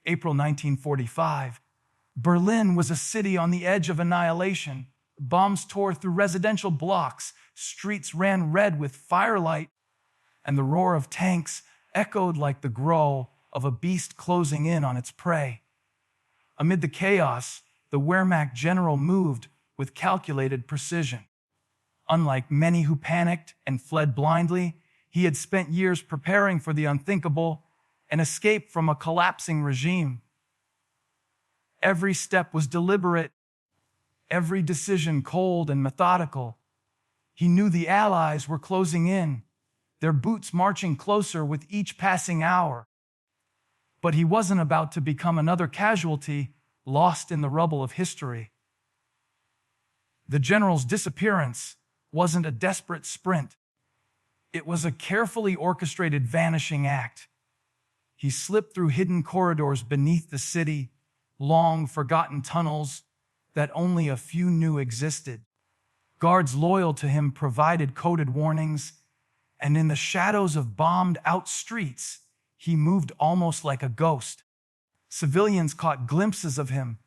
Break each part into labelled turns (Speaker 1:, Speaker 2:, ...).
Speaker 1: April 1945. Berlin was a city on the edge of annihilation. Bombs tore through residential blocks, streets ran red with firelight, and the roar of tanks echoed like the growl of a beast closing in on its prey. Amid the chaos, the Wehrmacht General moved with calculated precision. Unlike many who panicked and fled blindly, he had spent years preparing for the unthinkable, an escape from a collapsing regime. Every step was deliberate, every decision cold and methodical. He knew the Allies were closing in, their boots marching closer with each passing hour. But he wasn't about to become another casualty lost in the rubble of history. The general's disappearance wasn't a desperate sprint. It was a carefully orchestrated vanishing act. He slipped through hidden corridors beneath the city, long forgotten tunnels that only a few knew existed. Guards loyal to him provided coded warnings, and in the shadows of bombed-out streets, he moved almost like a ghost. Civilians caught glimpses of him,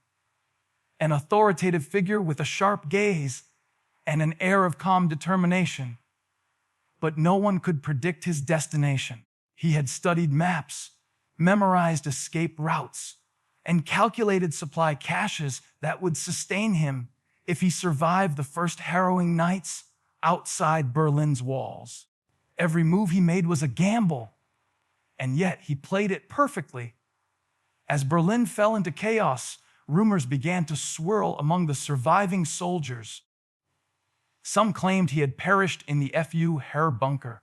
Speaker 1: an authoritative figure with a sharp gaze and an air of calm determination. But no one could predict his destination. He had studied maps, memorized escape routes, and calculated supply caches that would sustain him if he survived the first harrowing nights outside Berlin's walls. Every move he made was a gamble, and yet he played it perfectly. As Berlin fell into chaos, rumors began to swirl among the surviving soldiers. Some claimed he had perished in the Fu Herr bunker.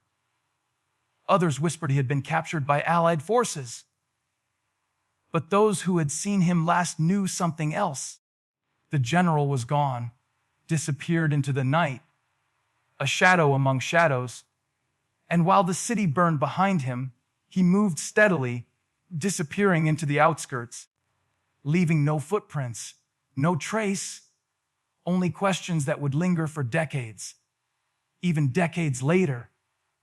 Speaker 1: Others whispered he had been captured by Allied forces. But those who had seen him last knew something else. The general was gone, disappeared into the night, a shadow among shadows, and while the city burned behind him, he moved steadily, disappearing into the outskirts, leaving no footprints, no trace, only questions that would linger for decades. Even decades later,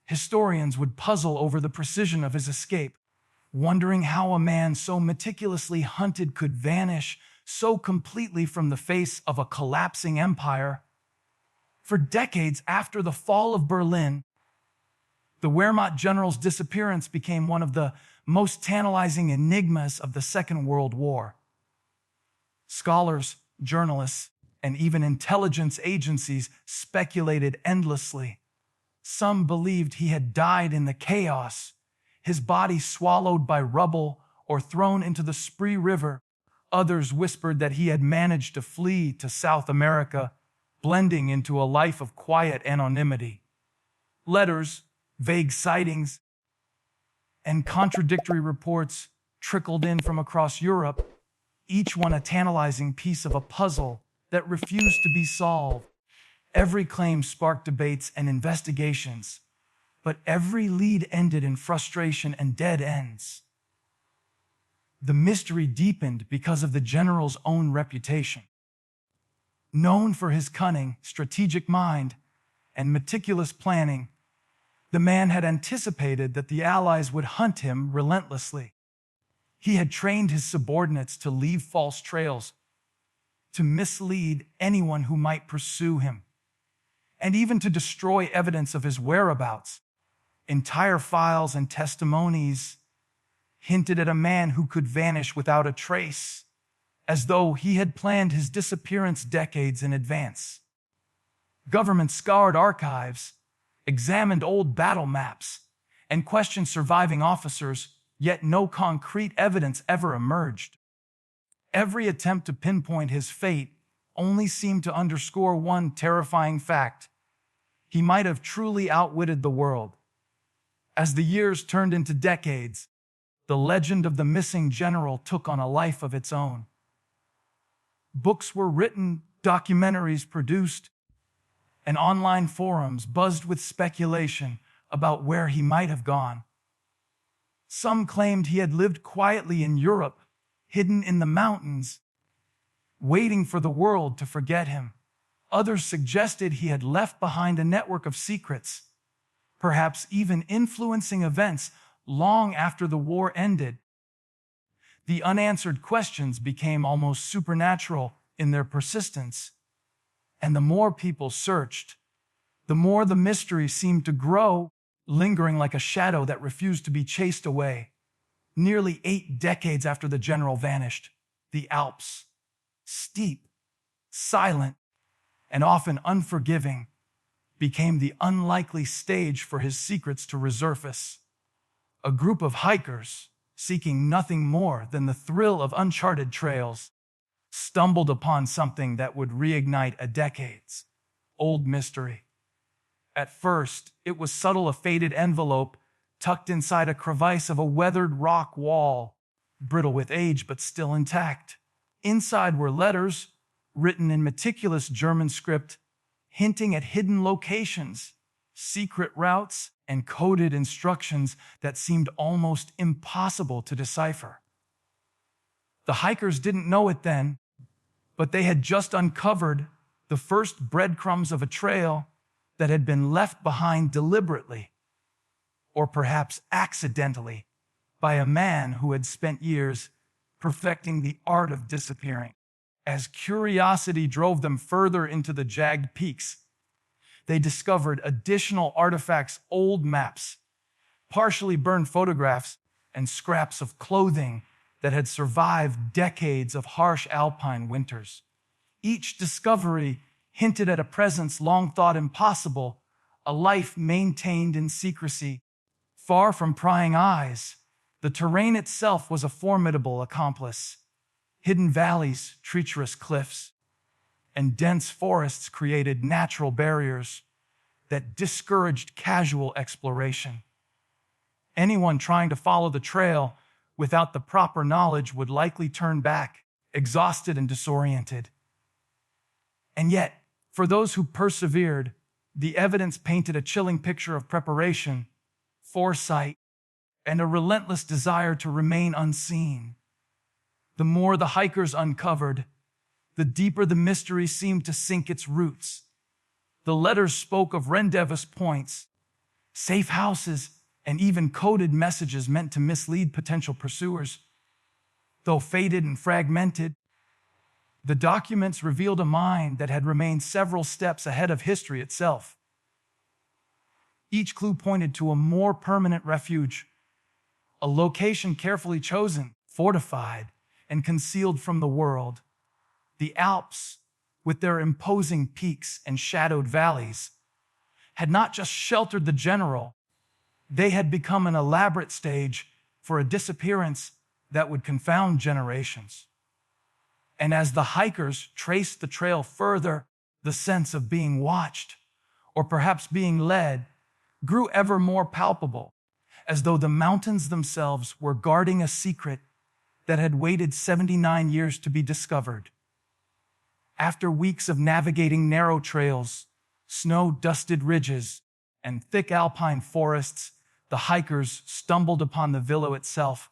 Speaker 1: historians would puzzle over the precision of his escape, wondering how a man so meticulously hunted could vanish so completely from the face of a collapsing empire. For decades after the fall of Berlin, the Wehrmacht General's disappearance became one of the most tantalizing enigmas of the Second World War. Scholars, journalists, and even intelligence agencies speculated endlessly. Some believed he had died in the chaos, his body swallowed by rubble or thrown into the Spree River. Others whispered that he had managed to flee to South America, blending into a life of quiet anonymity. Letters, vague sightings, and contradictory reports trickled in from across Europe, each one a tantalizing piece of a puzzle that refused to be solved. Every claim sparked debates and investigations, but every lead ended in frustration and dead ends. The mystery deepened because of the general's own reputation. Known for his cunning, strategic mind, and meticulous planning, the man had anticipated that the Allies would hunt him relentlessly. He had trained his subordinates to leave false trails, to mislead anyone who might pursue him, and even to destroy evidence of his whereabouts. Entire files and testimonies hinted at a man who could vanish without a trace, as though he had planned his disappearance decades in advance. Government scoured archives, examined old battle maps, and questioned surviving officers, yet no concrete evidence ever emerged. Every attempt to pinpoint his fate only seemed to underscore one terrifying fact: he might have truly outwitted the world. As the years turned into decades, the legend of the missing general took on a life of its own. Books were written, documentaries produced, and online forums buzzed with speculation about where he might have gone. Some claimed he had lived quietly in Europe, hidden in the mountains, waiting for the world to forget him. Others suggested he had left behind a network of secrets, perhaps even influencing events long after the war ended. The unanswered questions became almost supernatural in their persistence, and the more people searched, the more the mystery seemed to grow, lingering like a shadow that refused to be chased away. Nearly 8 decades after the general vanished, the Alps, steep, silent, and often unforgiving, became the unlikely stage for his secrets to resurface. A group of hikers, seeking nothing more than the thrill of uncharted trails, stumbled upon something that would reignite a decades-old mystery. At first, it was subtle, a faded envelope tucked inside a crevice of a weathered rock wall, brittle with age but still intact. Inside were letters, written in meticulous German script, hinting at hidden locations, secret routes, and coded instructions that seemed almost impossible to decipher. The hikers didn't know it then, but they had just uncovered the first breadcrumbs of a trail that had been left behind deliberately, or perhaps accidentally, by a man who had spent years perfecting the art of disappearing. As curiosity drove them further into the jagged peaks, they discovered additional artifacts, old maps, partially burned photographs, and scraps of clothing that had survived decades of harsh alpine winters. Each discovery hinted at a presence long thought impossible, a life maintained in secrecy. Far from prying eyes, the terrain itself was a formidable accomplice. Hidden valleys, treacherous cliffs, and dense forests created natural barriers that discouraged casual exploration. Anyone trying to follow the trail without the proper knowledge would likely turn back, exhausted and disoriented. And yet, for those who persevered, the evidence painted a chilling picture of preparation, foresight, and a relentless desire to remain unseen. The more the hikers uncovered, the deeper the mystery seemed to sink its roots. The letters spoke of rendezvous points, safe houses, and even coded messages meant to mislead potential pursuers. Though faded and fragmented, the documents revealed a mind that had remained several steps ahead of history itself. Each clue pointed to a more permanent refuge, a location carefully chosen, fortified, and concealed from the world. The Alps, with their imposing peaks and shadowed valleys, had not just sheltered the general, they had become an elaborate stage for a disappearance that would confound generations. And as the hikers traced the trail further, the sense of being watched, or perhaps being led, grew ever more palpable, as though the mountains themselves were guarding a secret that had waited 79 years to be discovered. After weeks of navigating narrow trails, snow-dusted ridges, and thick alpine forests, the hikers stumbled upon the villa itself,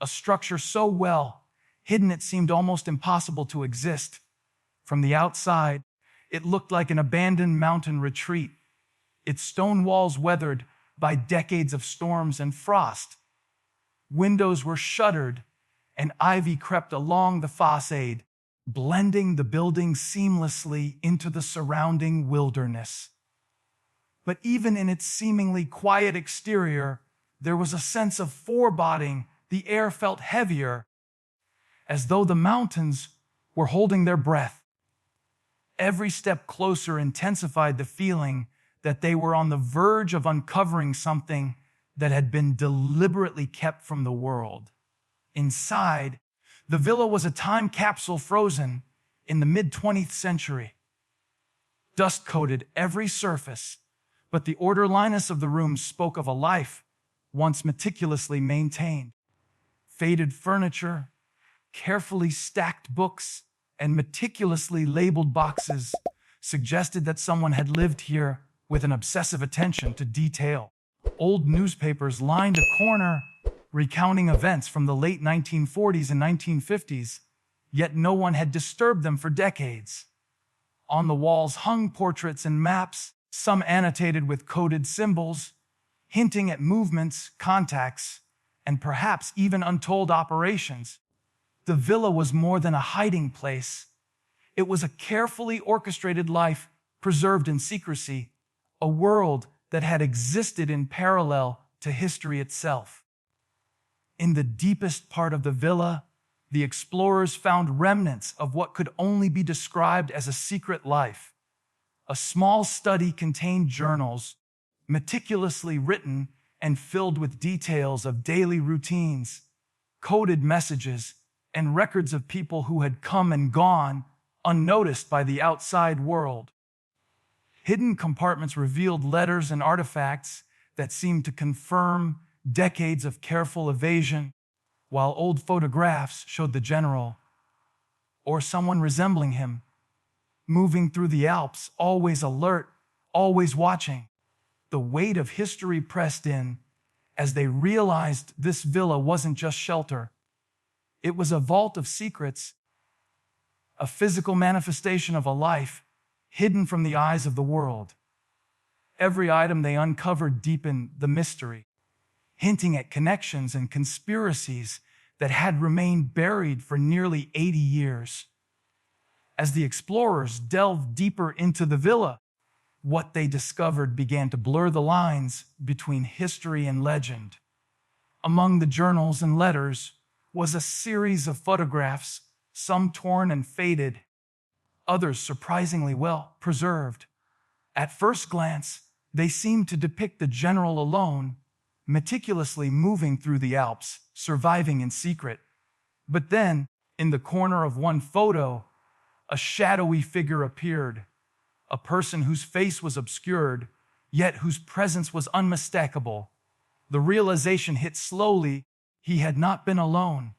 Speaker 1: a structure so well hidden it seemed almost impossible to exist. From the outside, it looked like an abandoned mountain retreat, its stone walls weathered by decades of storms and frost. Windows were shuttered, and ivy crept along the facade, blending the building seamlessly into the surrounding wilderness. But even in its seemingly quiet exterior, there was a sense of foreboding. The air felt heavier, as though the mountains were holding their breath. Every step closer intensified the feeling that they were on the verge of uncovering something that had been deliberately kept from the world. Inside, the villa was a time capsule frozen in the mid-20th century. Dust coated every surface, but the orderliness of the room spoke of a life once meticulously maintained. Faded furniture, carefully stacked books, and meticulously labeled boxes suggested that someone had lived here with an obsessive attention to detail. Old newspapers lined a corner, recounting events from the late 1940s and 1950s, yet no one had disturbed them for decades. On the walls hung portraits and maps, some annotated with coded symbols, hinting at movements, contacts, and perhaps even untold operations. The villa was more than a hiding place. It was a carefully orchestrated life preserved in secrecy, a world that had existed in parallel to history itself. In the deepest part of the villa, the explorers found remnants of what could only be described as a secret life. A small study contained journals, meticulously written and filled with details of daily routines, coded messages, and records of people who had come and gone unnoticed by the outside world. Hidden compartments revealed letters and artifacts that seemed to confirm decades of careful evasion, while old photographs showed the general, or someone resembling him, moving through the Alps, always alert, always watching. The weight of history pressed in as they realized this villa wasn't just shelter. It was a vault of secrets, a physical manifestation of a life hidden from the eyes of the world. Every item they uncovered deepened the mystery, hinting at connections and conspiracies that had remained buried for nearly 80 years. As the explorers delved deeper into the villa, what they discovered began to blur the lines between history and legend. Among the journals and letters was a series of photographs, some torn and faded, others surprisingly well preserved. At first glance, they seemed to depict the general alone, meticulously moving through the Alps, surviving in secret. But then, in the corner of one photo, a shadowy figure appeared, a person whose face was obscured, yet whose presence was unmistakable. The realization hit slowly: he had not been alone.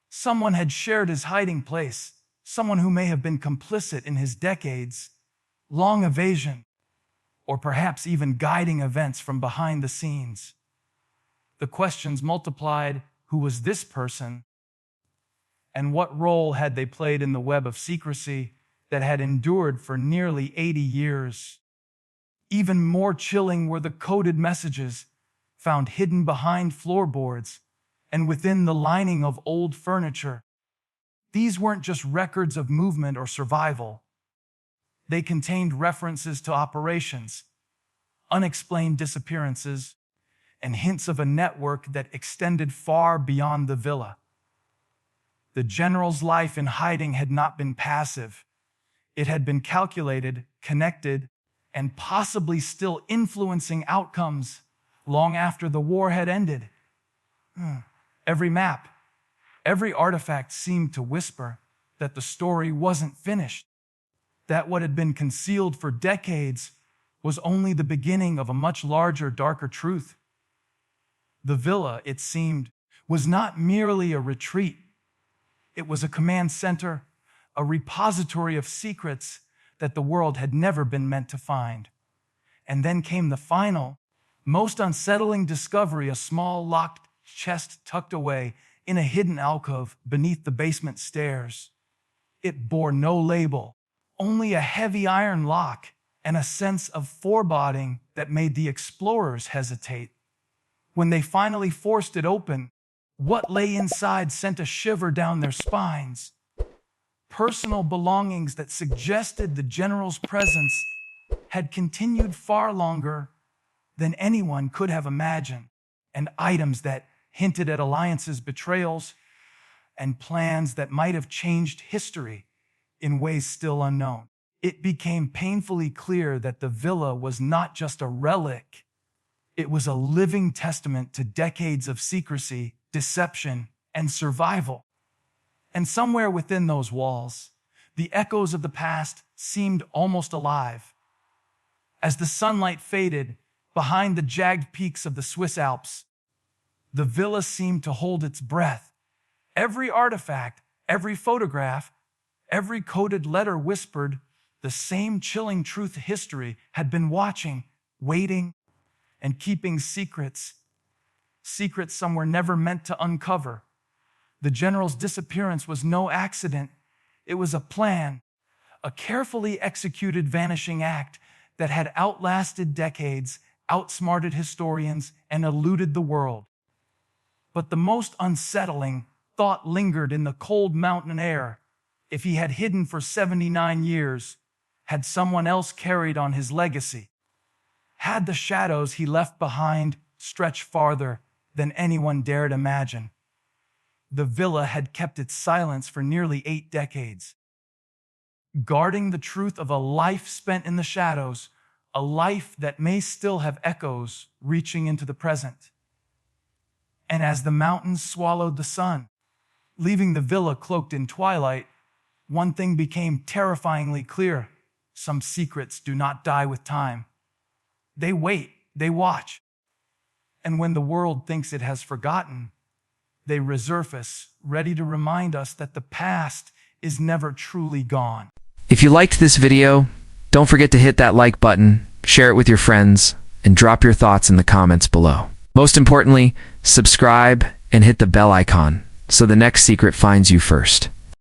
Speaker 1: Someone had shared his hiding place, someone who may have been complicit in his decades-long evasion, or perhaps even guiding events from behind the scenes. The questions multiplied: who was this person? And what role had they played in the web of secrecy that had endured for nearly 80 years? Even more chilling were the coded messages found hidden behind floorboards and within the lining of old furniture. These weren't just records of movement or survival. They contained references to operations, unexplained disappearances, and hints of a network that extended far beyond the villa. The general's life in hiding had not been passive. It had been calculated, connected, and possibly still influencing outcomes long after the war had ended. Every map, every artifact seemed to whisper that the story wasn't finished, that what had been concealed for decades was only the beginning of a much larger, darker truth. The villa, it seemed, was not merely a retreat. It was a command center, a repository of secrets that the world had never been meant to find. And then came the final, most unsettling discovery: a small locked chest tucked away in a hidden alcove beneath the basement stairs. It bore no label, only a heavy iron lock and a sense of foreboding that made the explorers hesitate. When they finally forced it open, what lay inside sent a shiver down their spines. Personal belongings that suggested the general's presence had continued far longer than anyone could have imagined, and items that hinted at alliances, betrayals, and plans that might have changed history in ways still unknown. It became painfully clear that the villa was not just a relic. It was a living testament to decades of secrecy, deception, and survival. And somewhere within those walls, the echoes of the past seemed almost alive. As the sunlight faded behind the jagged peaks of the Swiss Alps, the villa seemed to hold its breath. Every artifact, every photograph, every coded letter whispered the same chilling truth: history had been watching, waiting, and keeping secrets some were never meant to uncover. The general's disappearance was no accident. It was a plan, a carefully executed vanishing act that had outlasted decades, outsmarted historians, and eluded the world. But the most unsettling thought lingered in the cold mountain air. If he had hidden for 79 years, had someone else carried on his legacy? Had the shadows he left behind stretched farther than anyone dared imagine? The villa had kept its silence for nearly 8 decades, guarding the truth of a life spent in the shadows, a life that may still have echoes reaching into the present. And as the mountains swallowed the sun, leaving the villa cloaked in twilight, one thing became terrifyingly clear. Some secrets do not die with time. They wait, they watch. And when the world thinks it has forgotten, they resurface, ready to remind us that the past is never truly gone.
Speaker 2: If you liked this video, don't forget to hit that like button, share it with your friends, and drop your thoughts in the comments below. Most importantly, subscribe and hit the bell icon so the next secret finds you first.